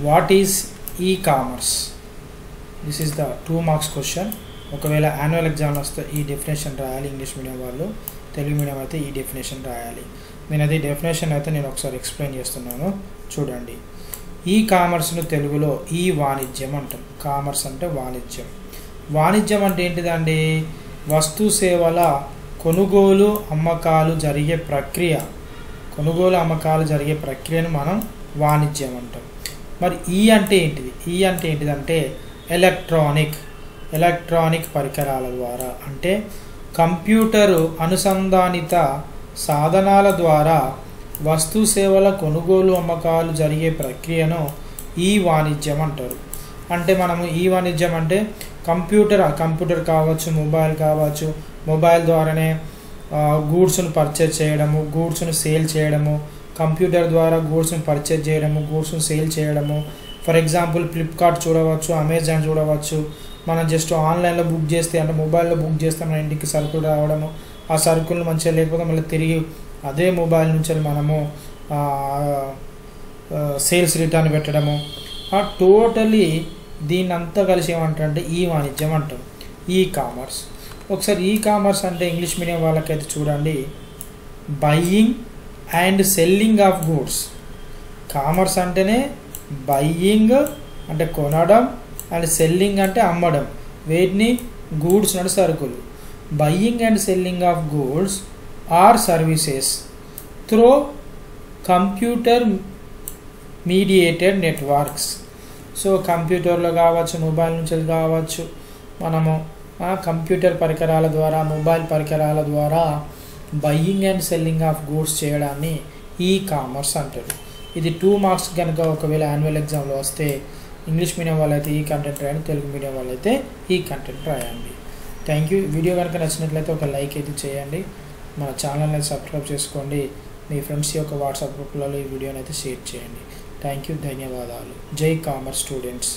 What is e commerce? This is the 2 marks question. ఒకవేళ annual exam వస్తే ఈ definition రాయాలి. ఇంగ్లీష్ మీడియం వాళ్ళు, తెలుగు మీడియం అయితే ఈ డెఫినేషన్ రాయాలి. నేను అది డెఫినేషన్ అయితే నేను ఒకసారి ఎక్స్ప్లెయిన్ చేస్తున్నాను, చూడండి. ఈ కామర్స్ను తెలుగులో ఈ వాణిజ్యం అంటాం. కామర్స్ అంటే వాణిజ్యం. వాణిజ్యం అంటే ఏంటిదండి? వస్తు సేవల కొనుగోలు అమ్మకాలు జరిగే ప్రక్రియ. కొనుగోలు అమ్మకాలు జరిగే ప్రక్రియను మనం వాణిజ్యం అంటాం. మరి ఈ అంటే ఏంటిది? ఈ అంటే ఏంటిదంటే ఎలక్ట్రానిక్ పరికరాల ద్వారా, అంటే కంప్యూటరు అనుసంధానిత సాధనాల ద్వారా వస్తు సేవల కొనుగోలు అమ్మకాలు జరిగే ప్రక్రియను ఈ వాణిజ్యం అంటారు. అంటే మనము ఈ వాణిజ్యం అంటే కంప్యూటర్ కావచ్చు, మొబైల్ కావచ్చు, మొబైల్ ద్వారానే గూడ్స్ను పర్చేజ్ చేయడము, గూడ్స్ను సేల్ చేయడము, కంప్యూటర్ ద్వారా గూడ్స్ను పర్చేజ్ చేయడము, గూడ్స్ను సేల్ చేయడము. ఫర్ ఎగ్జాంపుల్ ఫ్లిప్కార్ట్ చూడవచ్చు, అమెజాన్ చూడవచ్చు. మనం జస్ట్ ఆన్లైన్లో బుక్ చేస్తే, అంటే మొబైల్లో బుక్ చేస్తే మన ఇంటికి సరుకులు రావడము, ఆ సరుకులు మంచిగా లేకపోతే మళ్ళీ తిరిగి అదే మొబైల్ నుంచి మనము సేల్స్ రిటర్న్ పెట్టడము. టోటలీ దీన్ని అంతా కలిసి ఏమంటారంటే ఈ వాణిజ్యం అంటాం, ఈ కామర్స్. ఒకసారి ఈ కామర్స్ అంటే ఇంగ్లీష్ మీడియం వాళ్ళకైతే చూడండి, buying and selling of goods. Commerce అంటేనే బయ్యింగ్ అంటే కొనడం, అండ్ సెల్లింగ్ అంటే అమ్మడం. వేటిని? గూడ్స్ అంటే సరుకులు. Buying and selling of goods or services through computer mediated networks. So కంప్యూటర్లో కావచ్చు, మొబైల్ నుంచి కావచ్చు, మనము కంప్యూటర్ పరికరాల ద్వారా, మొబైల్ పరికరాల ద్వారా buying and selling of goods చేయడాన్ని ఈ కామర్స్ అంటారు. ఇది 2 మార్క్స్ కనుక ఒకవేళ యాన్యువల్ ఎగ్జామ్లో వస్తే ఇంగ్లీష్ మీడియం వాళ్ళైతే ఈ కంటెంట్ రాయండి, తెలుగు మీడియం వాళ్ళైతే ఈ కంటెంట్ రాయండి. Thank you. వీడియో కనుక నచ్చినట్లయితే ఒక లైక్ అయితే చేయండి. మన ఛానల్ని సబ్స్క్రైబ్ చేసుకోండి. మీ ఫ్రెండ్స్ యొక్క వాట్సాప్ గ్రూప్లలో ఈ వీడియోని అయితే షేర్ చేయండి. Thank you. ధన్యవాదాలు. జై కామర్స్ స్టూడెంట్స్.